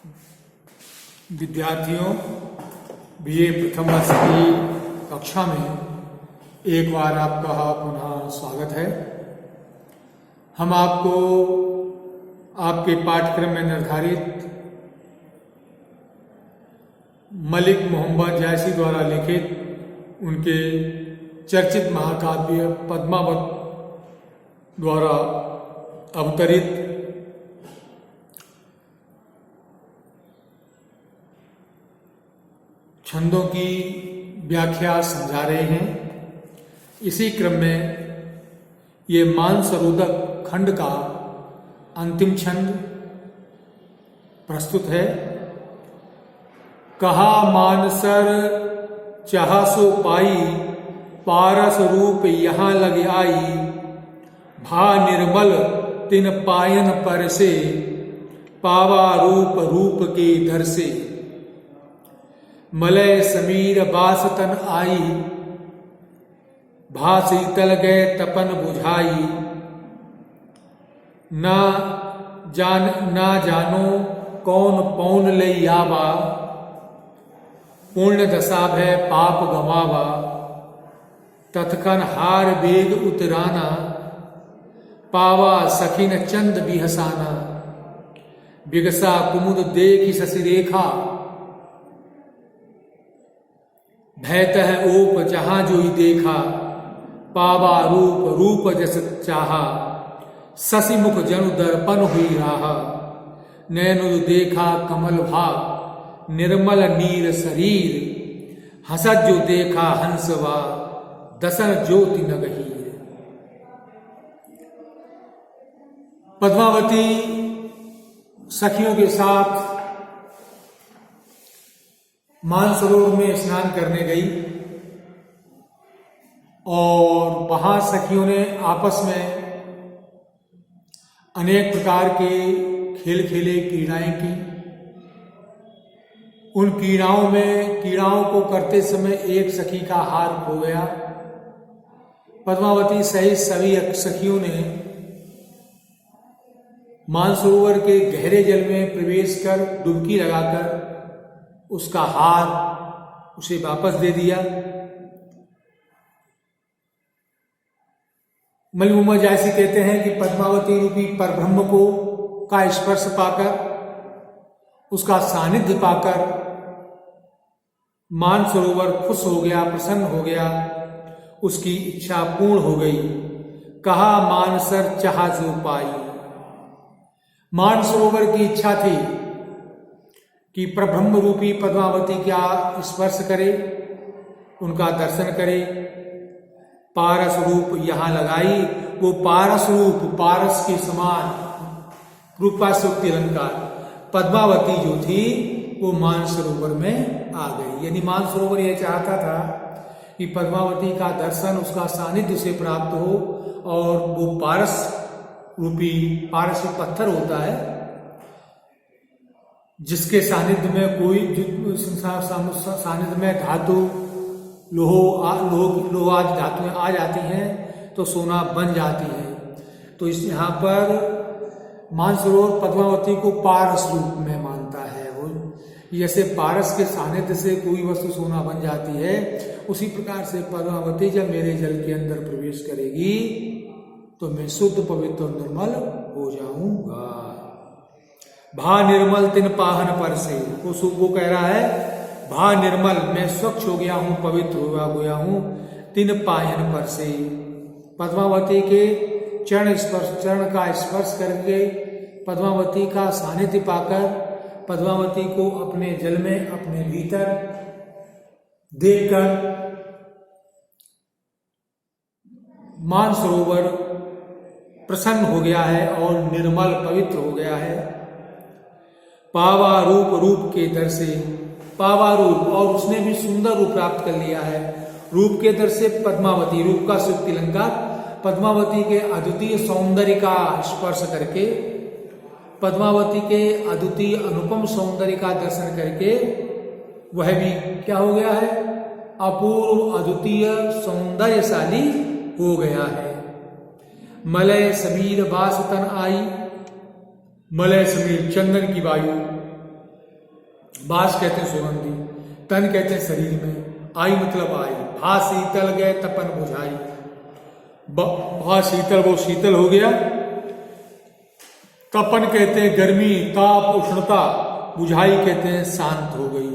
विद्यार्थियों, बीए प्रथम वर्ष की कक्षा में एक बार आपका पुनः स्वागत है। हम आपको आपके पाठ्यक्रम में निर्धारित मलिक मोहम्मद जायसी द्वारा लिखित उनके चर्चित महाकाव्य पद्मावत द्वारा अवतरित छंदों की व्याख्या समझा रहे हैं। इसी क्रम में ये मानसरोदक खंड का अंतिम छंद प्रस्तुत है। कहा मानसर चाहा सो पाई, पारस रूप यहाँ लग आई, भा निर्मल तिन पायन पर से, पावा रूप रूप के दर से, मलय समीर बासतन आई, भा शीतल गए तपन बुझाई, ना जानो कौन पौन ले आवा, पूर्ण दशा भय पाप गवावा, तत्कन हार बेग उतराना, पावा सखिन चंद बिहसाना, बिगसा कुमुद देखी शशिरेखा, भयतः ओप जहां जोई देखा, पावा रूप रूप जस चाहा, शशिमुख जनु दर्पण हुई राहा, नैनुद देखा कमल भाग, निर्मल नीर शरीर, हसत जो देखा हंसवा, दसन ज्योति नगहीर। पद्मावती सखियों के साथ मानसरोवर में स्नान करने गई और वहां सखियों ने आपस में अनेक प्रकार के खेल खेले, क्रीड़ाएं की। उन क्रीड़ाओं को करते समय एक सखी का हार खो गया। पद्मावती सहित सभी सखियों ने मानसरोवर के गहरे जल में प्रवेश कर डुबकी लगाकर उसका हार उसे वापस दे दिया। मलिक मोहम्मद जायसी कहते हैं कि पद्मावती रूपी परब्रह्म को का स्पर्श पाकर, उसका सानिध्य पाकर मानसरोवर खुश हो गया, प्रसन्न हो गया, उसकी इच्छा पूर्ण हो गई। कहा मानसर चाहा जो पाई, मानसरोवर की इच्छा थी कि परब्रह्म रूपी पद्मावती का स्पर्श करे, उनका दर्शन करे। पारस रूप यहां लगाई, वो पारस रूप, पारस के समान रूपाशोक्ति अलंकार पद्मावती जो थी वो मानसरोवर में आ गई। यानी मानसरोवर यह चाहता था कि पद्मावती का दर्शन, उसका सानिध्य से प्राप्त हो, और वो पारस रूपी, पारस पत्थर होता है जिसके सानिध्य में कोई सानिध्य में धातु लोह आदि धातुएं आ जाती हैं तो सोना बन जाती है। तो इस यहाँ पर मानसरोवर पद्मावती को पारस रूप में मानता है। वो जैसे पारस के सानिध्य से कोई वस्तु सोना बन जाती है, उसी प्रकार से पद्मावती जब मेरे जल के अंदर प्रवेश करेगी तो मैं शुद्ध पवित्र और निर्मल हो जाऊंगा। भा निर्मल तिन पाहन पर से, वो कह रहा है भा निर्मल, मैं स्वच्छ हो गया हूं, पवित्र हुआ गया हूं, तिन पायन पर से, पद्मावती के चरण का स्पर्श करके, पद्मावती का सानिध्य पाकर, पद्मावती को अपने जल में, अपने भीतर देखकर मानसरोवर प्रसन्न हो गया है और निर्मल पवित्र हो गया है। पावा रूप रूप के दर से, पावा रूप, और उसने भी सुंदर रूप प्राप्त कर लिया है। रूप के दर से पद्मावती, रूप का सुक्ति अलंकार, पद्मावती के अद्वितीय सौंदर्य का स्पर्श करके, पद्मावती के अद्वितीय अनुपम सौंदर्य का दर्शन करके वह भी क्या हो गया है, अपूर्व अद्वितीय सौंदर्यशाली हो गया है। मलय समीर बासतन आई, मलय समीर चंदन की वायु बास कहते हैं सुगंधी, तन कहते हैं शरीर में, आई मतलब आई, भा शीतल गए तपन बुझाई, भा शीतल वो शीतल हो गया, तपन कहते हैं गर्मी ताप उष्णता, बुझाई कहते हैं शांत हो गई।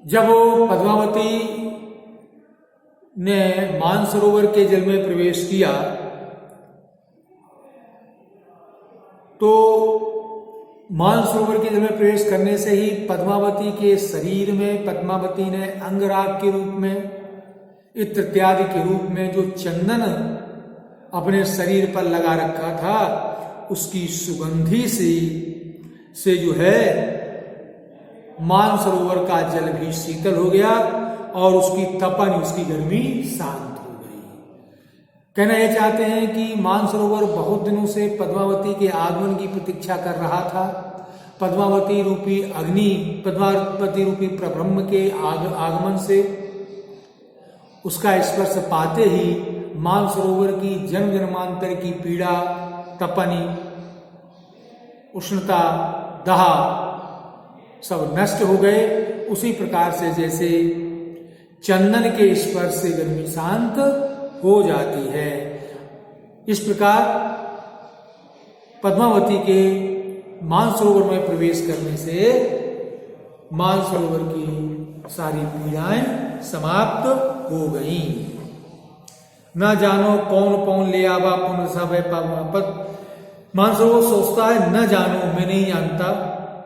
जब पद्मावती ने मानसरोवर के जल में प्रवेश किया तो मानसरोवर के जल में प्रवेश करने से ही पद्मावती के शरीर में पद्मावती ने अंगराग के रूप में, इत्र इत्यादि के रूप में जो चंदन अपने शरीर पर लगा रखा था उसकी सुगंधी से जो है मानसरोवर का जल भी शीतल हो गया और उसकी तपन, उसकी गर्मी शांत हो गई। कहना यह चाहते हैं कि मानसरोवर बहुत दिनों से पद्मावती के आगमन की प्रतीक्षा कर रहा था। पद्मावती रूपी अग्नि, पद्मावती रूपी परब्रह्म के आगमन से उसका स्पर्श पाते ही मानसरोवर की जन्म जन्मांतर की पीड़ा, तपनी, उष्णता, दहा सब नष्ट हो गए। उसी प्रकार से जैसे चंदन के स्पर्श से गर्मी शांत हो जाती है, इस प्रकार पद्मावती के मानसरोवर में प्रवेश करने से मानसरोवर की सारी पीड़ाएं समाप्त हो गईं। न जानो कौन कौन ले आवा पुण्य सब है पद। मानसरोवर सोचता है न जानो, मैं नहीं जानता,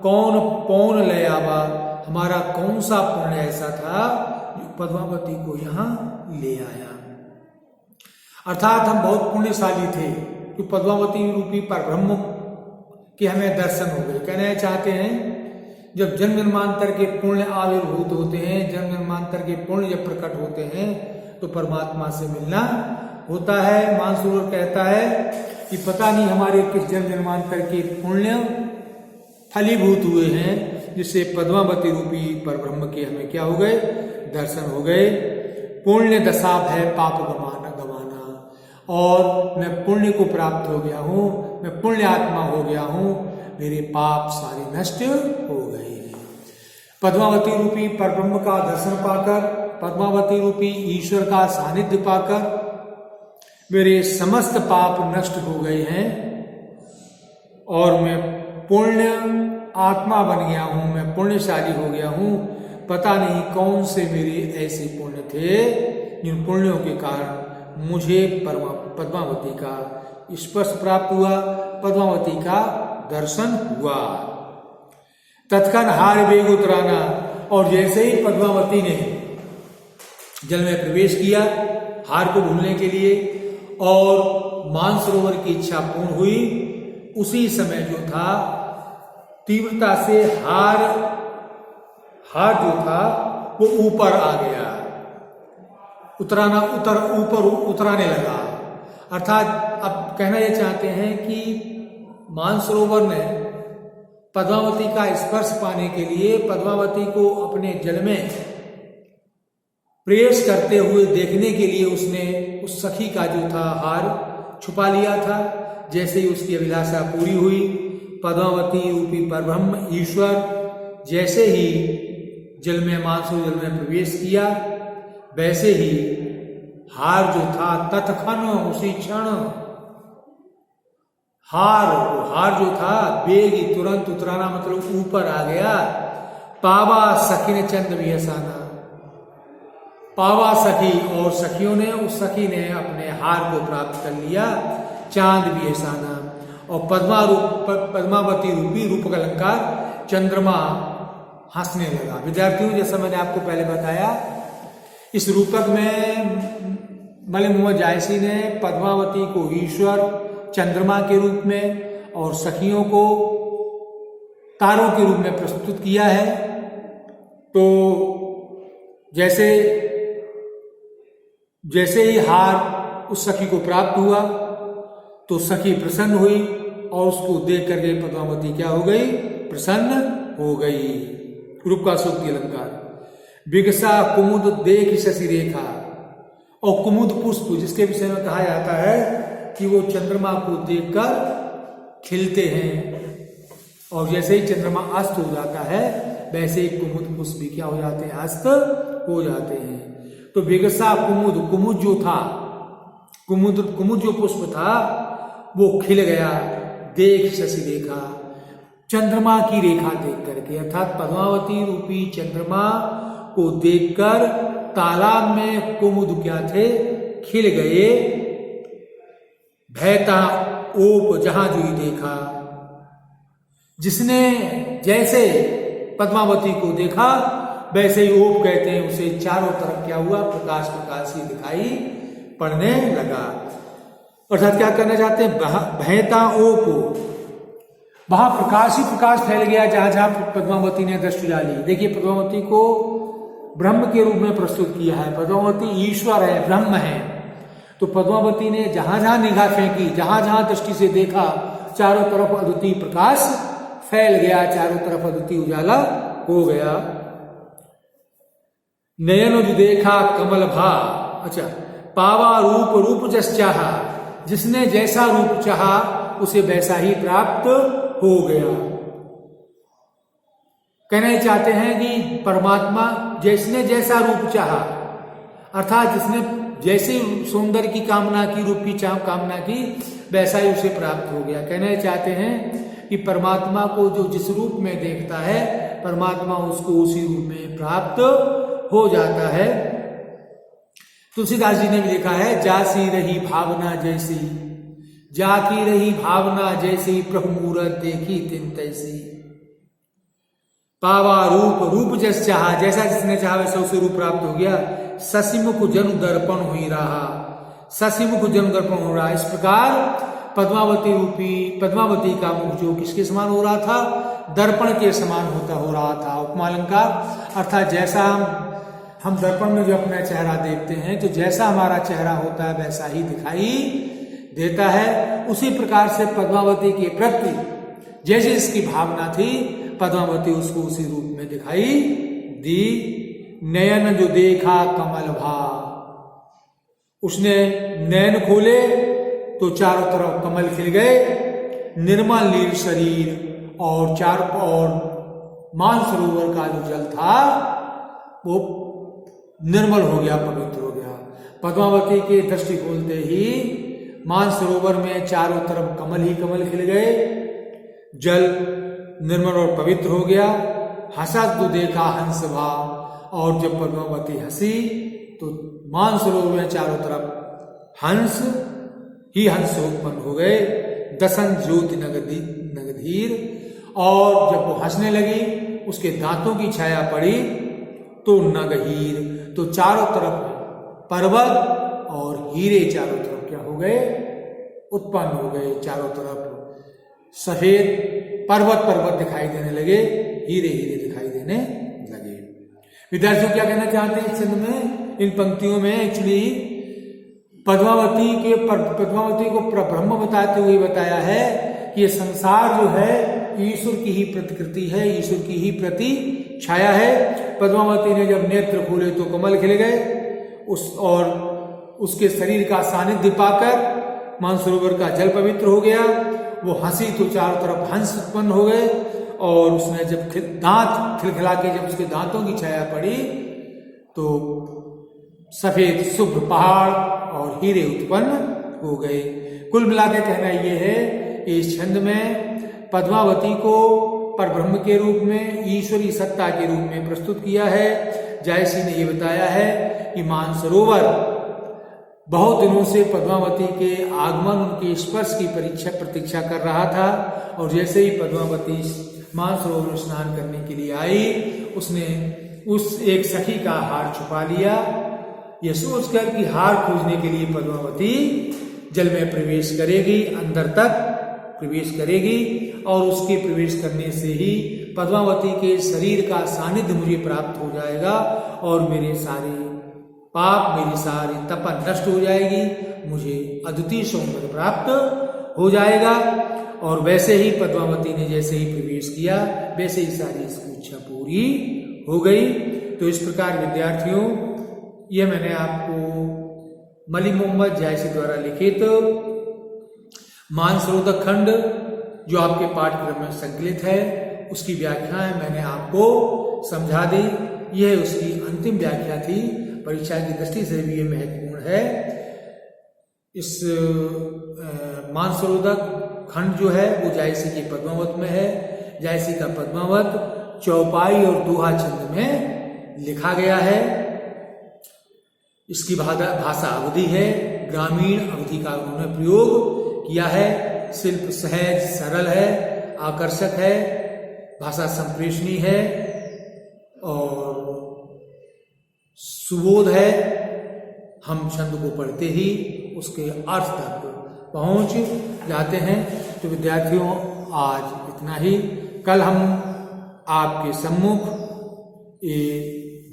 कौन कौन ले आवा, हमारा कौन सा पुण्य ऐसा था जो पद्मावती को यहाँ ले आया। अर्थात हम बहुत पुण्यशाली थे कि पद्मावती रूपी परब्रह्म के हमें दर्शन हो गए। कहना चाहते हैं जब जन्म जन्मांतर के पुण्य आविर्भूत होते हैं, जन्म जन्मांतर के पुण्य जब प्रकट होते हैं तो परमात्मा से मिलना होता है। मानसरोवर कहता है कि पता नहीं हमारे किस जन्म जन्मांतर के पुण्य फलीभूत हुए हैं जिससे पद्मावती रूपी परब्रह्म के हमें क्या हो गए, दर्शन हो गए। पुण्य दशा है पाप गमाना, और मैं पुण्य को प्राप्त हो गया हूँ, मैं पुण्य आत्मा हो गया हूँ, मेरे पाप सारे नष्ट हो गए। पद्मावती रूपी परब्रह्म का दर्शन पाकर, पद्मावती रूपी ईश्वर का सानिध्य पाकर मेरे समस्त पाप नष्ट हो गए हैं और मैं पुण्य आत्मा बन गया हूं, मैं पुण्यशाली हो गया हूं। पता नहीं कौन से मेरे ऐसे पुण्य थे जिन पुण्यों के कारण मुझे पद्मावती का स्पर्श प्राप्त हुआ, पद्मावती का दर्शन हुआ। तत्क्षण हार वेग उतराना, और जैसे ही पद्मावती ने जल में प्रवेश किया हार को ढूंढने के लिए और मानसरोवर की इच्छा पूर्ण हुई, उसी समय जो था तीव्रता से हार जो था वो ऊपर आ गया, ऊपर उतराने लगा। अर्थात अब कहना यह चाहते हैं कि मानसरोवर ने पद्मावती का स्पर्श पाने के लिए पद्मावती को अपने जल में प्रवेश करते हुए देखने के लिए उसने उस सखी का जो था हार छुपा लिया था। जैसे ही उसकी अभिलाषा पूरी हुई, पद्मावती रूपी परब्रह्म ईश्वर जैसे ही जल में मानसरोवर जल में प्रवेश किया, वैसे ही हार जो था तत्क्षण उसी क्षण हार जो था वेग तुरंत उतराना मतलब ऊपर आ गया। पावा सखी ने चंद्र भी हसाना, पावा सखी और सखियों ने, उस सखी ने अपने हार को प्राप्त कर लिया, चांद भी हसाना। और पद्मावती रूपी रूप अलंकार चंद्रमा हंसने लगा। विद्यार्थियों, जैसा मैंने आपको पहले बताया, इस रूपक में मलिक मोहम्मद जायसी ने पद्मावती को ईश्वर चंद्रमा के रूप में और सखियों को तारों के रूप में प्रस्तुत किया है। तो जैसे ही हार उस सखी को प्राप्त हुआ तो सखी प्रसन्न हुई और उसको देख करके पद्मावती क्या हो गई, प्रसन्न हो गई। रूप का सूक्ति अलंकार। विगसा कुमुद देख शशि रेखा, और कुमुद पुष्प जिसके विषय में कहा जाता है कि वो चंद्रमा को देखकर खिलते हैं, और जैसे ही चंद्रमा अस्त हो जाता है वैसे ही कुमुद पुष्प भी क्या हो जाते हैं, अस्त हो जाते हैं। तो विगसा कुमुद, कुमुद जो था, कुमुद जो पुष्प था वो खिल गया, देख शशि देखा, चंद्रमा की रेखा देख करके, अर्थात पद्मावती रूपी चंद्रमा को देखकर तालाब में कुमुद क्या थे, खिल गए। भयता ओप जहां जुई देखा, जिसने जैसे पद्मावती को देखा वैसे ही ओप कहते हैं उसे, चारों तरफ क्या हुआ, प्रकाश प्रकाश ही दिखाई पड़ने लगा। अर्थात क्या करना चाहते हैं, भयता ओप, वहां प्रकाश ही प्रकाश फैल गया जहां जहां पद्मावती ने दृष्टि डाली। देखिए पद्मावती को ब्रह्म के रूप में प्रस्तुत किया है, पद्मावती ईश्वर है, ब्रह्म है। तो पद्मावती ने जहां जहां निगाह फेंकी, जहां जहां दृष्टि से देखा, चारों तरफ अद्वितीय प्रकाश फैल गया, चारों तरफ अद्वितीय उजाला हो गया। नयन जो देखा कमल भा, अच्छा, पावा रूप रूप जस चाहा, जिसने जैसा रूप चाहा उसे वैसा ही प्राप्त हो गया। कहना चाहते हैं कि परमात्मा जिसने जैसा रूप चाहा, अर्थात जिसने जैसे सौंदर्य की कामना की, रूप की कामना की, वैसा ही उसे प्राप्त हो गया। कहना चाहते हैं कि परमात्मा को जो जिस रूप में देखता है परमात्मा उसको उसी रूप में प्राप्त हो जाता है। तुलसीदास जी ने भी लिखा है, जासी रही भावना जैसी, जाकी रही भावना जैसी, प्रभु मूरत देखी तिन तैसी। पावा रूप रूप जस चाहा, जैसा जिसने चाहा वैसा उसे रूप प्राप्त हो गया। ससिमुख जन दर्पण हुई रहा, ससिमुख जन दर्पण हो रहा। इस प्रकार पद्मावती रूपी पद्मावती का मुख जो किसके समान हो रहा था, दर्पण के समान हो रहा था। उपमालंकार, अर्थात जैसा हम दर्पण में जो अपना चेहरा देखते हैं तो जैसा हमारा चेहरा होता है वैसा ही दिखाई देता है। उसी प्रकार से पद्मावती के प्रति जैसे इसकी भावना थी, पद्मावती उसको उसी रूप में दिखाई दी। नयन जो देखा कमल भा, उसने नयन खोले तो चारों तरफ कमल खिल गए। निर्मल नील शरीर और चारों ओर मानसरोवर का जो जल था वो निर्मल हो गया, पवित्र हो गया। पद्मावती के दृष्टि खोलते ही मानसरोवर में चारों तरफ कमल ही कमल खिल गए, जल निर्मल और पवित्र हो गया। हंसा तो देखा हंस भा, और जब पद्मावती हंसी तो मानसरोवर में चारों तरफ हंस ही हंस उत्पन्न हो गए। दसन ज्योति नगधीर, और जब वो हंसने लगी उसके दांतों की छाया पड़ी तो नगहीर, तो चारों तरफ पर्वत और हीरे चारों तरफ क्या हो गए, उत्पन्न हो गए। चारों तरफ सफेद पर्वत दिखाई देने लगे, हीरे हीरे दिखाई देने लगे। विद्यार्थियों क्या कहना चाहते हैं इस छंद में, इन पंक्तियों में एक्चुअली पद्मावती को ब्रह्म बताते हुए बताया है कि ये संसार जो है ईश्वर की ही प्रतिकृति है, ईश्वर की ही प्रति छाया है। पद्मावती ने जब नेत्र खोले तो कमल खिल गए, और उसके शरीर का सानिध्य पाकर मानसरोवर का जल पवित्र हो गया। वो हंसी तो चारों तरफ हंस उत्पन्न हो गए, और उसने जब दांत खिलखिला के जब उसके दांतों की छाया पड़ी तो सफेद शुभ्र पहाड़ और हीरे उत्पन्न हो गए। कुल मिलाकर कहना यह है, इस छंद में पद्मावती को परब्रह्म के रूप में, ईश्वरी सत्ता के रूप में प्रस्तुत किया है। जायसी ने यह बताया है कि मानसरोवर बहुत दिनों से पद्मावती के आगमन, उनके स्पर्श की प्रतीक्षा कर रहा था, और जैसे ही पद्मावती मानसरोवर स्नान करने के लिए आई, उसने उस एक सखी का हार छुपा लिया, यह सोचकर कि हार खोजने के लिए पद्मावती जल में प्रवेश करेगी, अंदर तक प्रवेश करेगी, और उसके प्रवेश करने से ही पद्मावती के शरीर का सानिध्य मुझे प्राप्त हो जाएगा, और मेरे सारे पाप, मेरी सारी तपन नष्ट हो जाएगी, मुझे अद्वितीय सौंदर्य प्राप्त हो जाएगा। और वैसे ही पद्मावती ने जैसे ही प्रवेश किया वैसे ही सारी इसकी इच्छा पूरी हो गई। तो इस प्रकार विद्यार्थियों, यह मैंने आपको मलिक मोहम्मद जायसी द्वारा लिखित मानसरोवर खंड जो आपके पाठ्यक्रम में संकलित है उसकी व्याख्याएं मैंने आपको समझा दी। यह उसकी अंतिम व्याख्या थी। परीक्षा की दृष्टि से भी ये महत्वपूर्ण है। इस मानसरोधक खंड जो है वो जायसी के पद्मावत में है। जायसी का पद्मावत चौपाई और दोहा छंद में लिखा गया है। इसकी भाषा अवधी है, ग्रामीण अवधि का उन्होंने प्रयोग किया है। शिल्प सहज सरल है, आकर्षक है, भाषा संप्रेषणी है और सुबोध है। हम छंद को पढ़ते ही उसके अर्थ तक पहुंच जाते हैं। तो विद्यार्थियों, आज इतना ही। कल हम आपके सम्मुख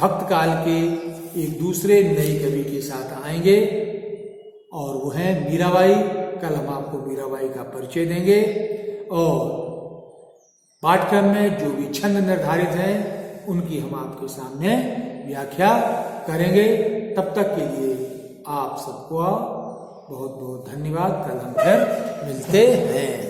भक्त काल के एक दूसरे नए कवि के साथ आएंगे और वो है मीराबाई। कल हम आपको मीराबाई का परिचय देंगे और पाठ्यक्रम में जो भी छंद निर्धारित हैं उनकी हम आपके सामने व्याख्या करेंगे। तब तक के लिए आप सबको बहुत बहुत धन्यवाद। कल हम फिर मिलते हैं।